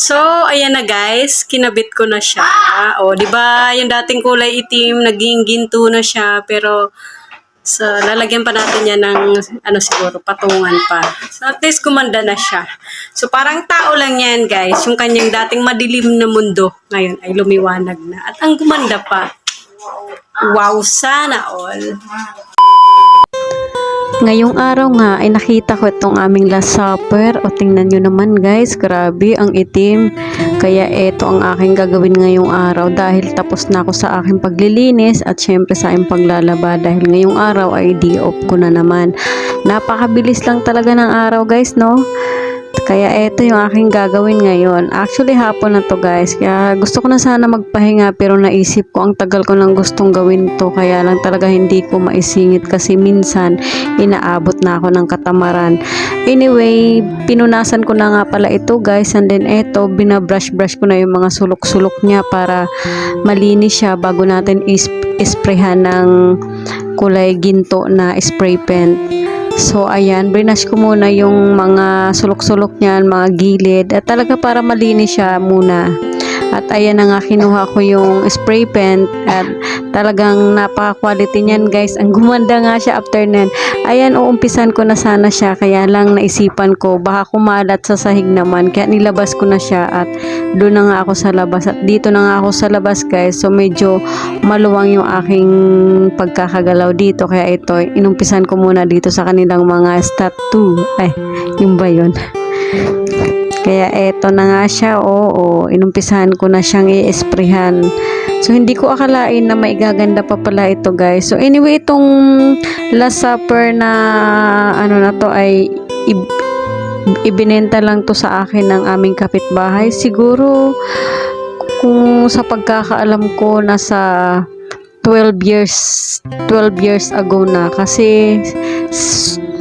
So, ayan na guys, kinabit ko na siya. O, di ba, yung dating kulay itim, naging ginto na siya, pero lalagyan pa natin yan ng, siguro, patungan pa. So, at least gumanda na siya. So, parang tao lang yan, guys. Yung kanyang dating madilim na mundo, ngayon ay lumiwanag na. At ang gumanda pa. Wow, sana all. Ngayong araw nga ay nakita ko itong aming last supper. O tingnan nyo naman guys, grabe ang itim. Kaya ito ang aking gagawin ngayong araw dahil tapos na ako sa aking paglilinis at syempre sa aking paglalaba dahil ngayong araw ay day off ko na naman. Napakabilis lang talaga ng araw guys, no? Kaya ito yung aking gagawin ngayon. Actually hapon na to guys. Kaya gusto ko na sana magpahinga pero naisip ko ang tagal ko nang gustong gawin to. Kaya lang talaga hindi ko maisingit kasi minsan inaabot na ako ng katamaran. Anyway, pinunasan ko na nga pala ito guys. And then ito, binabrush-brush ko na yung mga sulok-sulok niya para malinis siya bago natin isprayhan ng kulay ginto na spray paint. So, ayan, brinash ko muna yung mga sulok-sulok niyan, mga gilid. At talaga para malinis siya muna. At ayan na nga, kinuha ko yung spray paint. At talagang napaka-quality niyan guys. Ang gumanda nga siya after nun. Ayan, uumpisan ko na sana siya. Kaya lang naisipan ko, baka kumalat sa sahig naman. Kaya nilabas ko na siya at doon na nga ako sa labas. At dito na nga ako sa labas guys. So, medyo maluwang yung aking pagkakagalaw dito. Kaya ito, inumpisan ko muna dito sa kanilang mga statue. Ay, yung ba yun? Kaya eto na nga siya, oo, inumpisahan ko na siyang i-sprayhan. So, hindi ko akalain na maigaganda pa pala ito, guys. So, anyway, itong last supper na, na to ay ibinenta lang to sa akin ng aming kapitbahay. Siguro, kung sa pagkakaalam ko, nasa 12 years ago na. Kasi,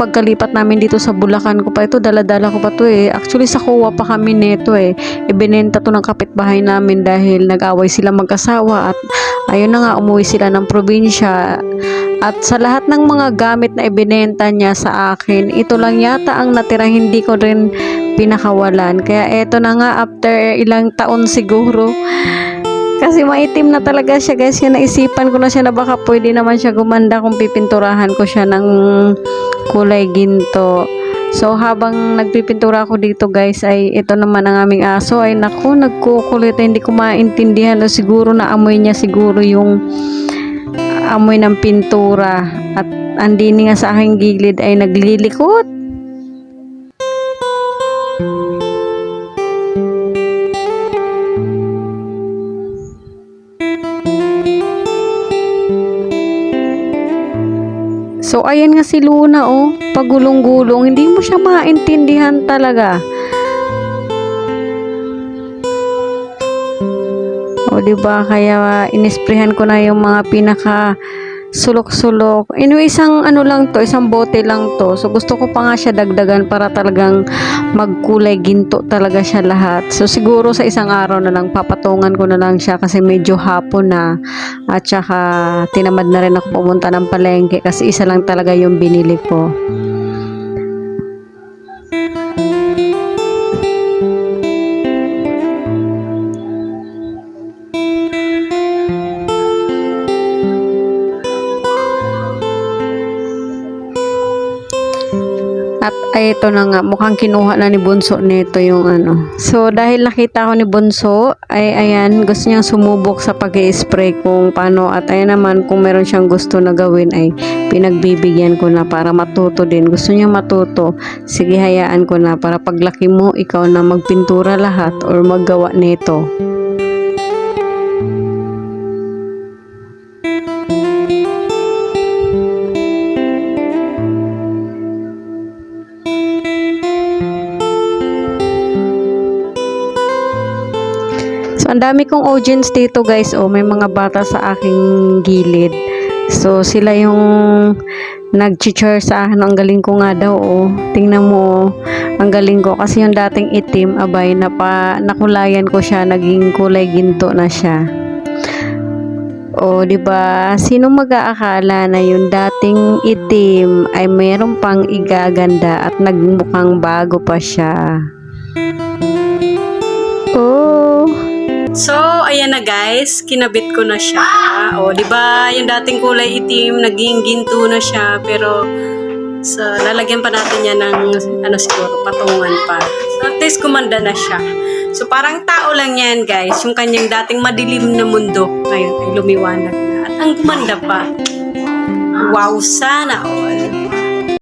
pagkalipat namin dito sa Bulacan ko pa ito, dala-dala ko pa to eh. Actually sa kuwa pa kami nito eh. Ibinenta to ng kapitbahay namin dahil nag-away sila mag-asawa at ayun na nga, umuwi sila ng probinsya. At sa lahat ng mga gamit na ibinenta niya sa akin, ito lang yata ang natira, hindi ko rin pinakawalan. Kaya eto na nga, after ilang taon siguro, kasi maitim na talaga siya guys. Kaya naisipan ko na siya na baka pwede naman siya gumanda kung pipinturahan ko siya ng kulay ginto. So habang nagpipintura ako dito guys ay ito naman ang aming aso ay naku nagkukulit, hindi ko maintindihan o siguro na amoy niya siguro yung amoy ng pintura at andini nga sa aking gilid ay naglilikot. So, ayan nga si Luna, oh. Pagulong-gulong. Hindi mo siya maintindihan talaga. O, diba? Kaya, inisprehan ko na yung mga pinaka sulok-sulok. Anyway, isang lang to, isang bote lang to. So, gusto ko pa nga siya dagdagan para talagang magkulay ginto talaga siya lahat. So, siguro sa isang araw na lang, papatungan ko na lang siya kasi medyo hapon na. At saka, tinamad na rin ako pumunta ng palengke kasi isa lang talaga yung binili ko. At ay ito na nga, mukhang kinuha na ni Bunso nito yung So, dahil nakita ko ni Bunso, ay ayan, gusto niyang sumubok sa pag-i-spray kung paano. At ayan naman, kung meron siyang gusto na gawin, ay pinagbibigyan ko na para matuto din. Gusto niya matuto. Sige, hayaan ko na para paglaki mo, ikaw na magpintura lahat or maggawa nito. Ang dami kong audience dito guys, oh, may mga bata sa aking gilid. So sila yung nag-cheer sa akin, ang galing ko nga daw, oh. Tingnan mo, ang galing ko kasi yung dating itim, abay nakulayan ko siya, naging kulay ginto na siya. O, di ba? Sino mag-aakala na yung dating itim ay mayroon pang igaganda at nagmukhang bago pa siya? So, ayan na guys, kinabit ko na siya. O, di ba yung dating kulay itim, naging ginto na siya, pero lalagyan pa natin yan ng, siguro, patungan pa. So, at least gumanda na siya. So, parang tao lang yan guys, yung kanyang dating madilim na mundo, ngayon ay lumiwanag na. At ang gumanda pa. Wow, sana all.